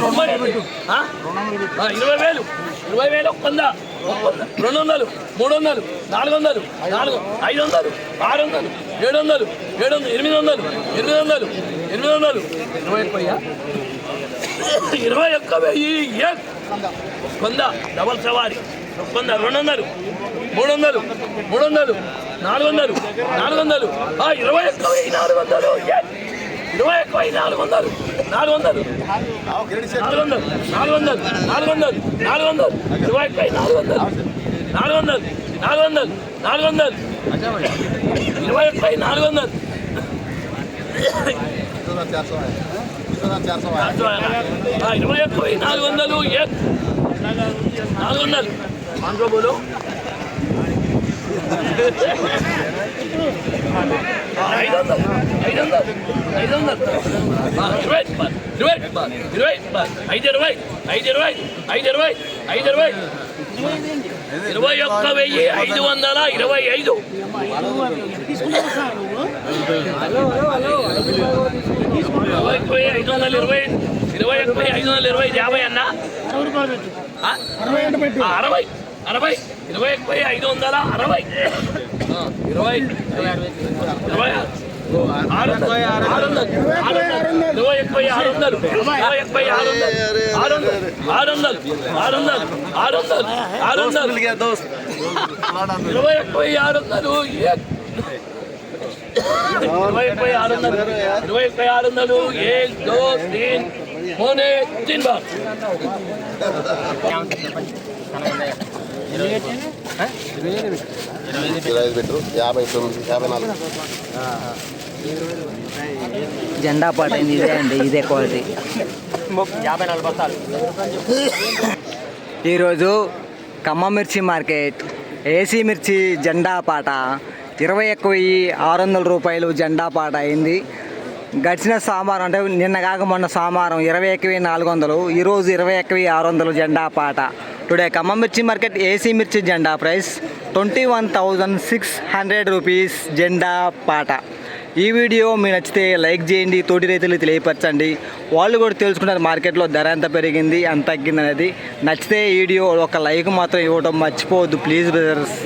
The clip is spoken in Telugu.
20,000 20,000 100 200 300 400 500 600 700 800 800 21,000 100 డబల్ సవారీ 100 200 300 400 400 बोलो 3 बार జెండా పాట ఇదే అండి, ఇదే క్వాలిటీ. 54 బస్తాలు. ఈరోజు ఖమ్మం మిర్చి మార్కెట్ ఏసీ మిర్చి జెండా పాట 21,600 రూపాయలు జెండా పాట అయింది. గడిచిన సోమవారం అంటే నిన్న కాక మొన్న సోమవారం 21,400, ఈరోజు 21,600 జెండా పాట. టుడే ఖమ్మం మిర్చి మార్కెట్ ఏసీ మిర్చి జెండా ప్రైస్ 21,600 రూపీస్ జెండా పాట. ఈ వీడియో మీకు నచ్చితే లైక్ చేయండి, తోటి రైతులకు తెలియపరచండి. వాళ్ళు కూడా తెలుసుకుంటారు మార్కెట్లో ధర ఎంత పెరిగింది ఎంత తగ్గింది అనేది. నచ్చితే ఈ వీడియో ఒక లైక్ మాత్రం ఇవ్వడం మర్చిపోవద్దు ప్లీజ్ బ్రదర్స్.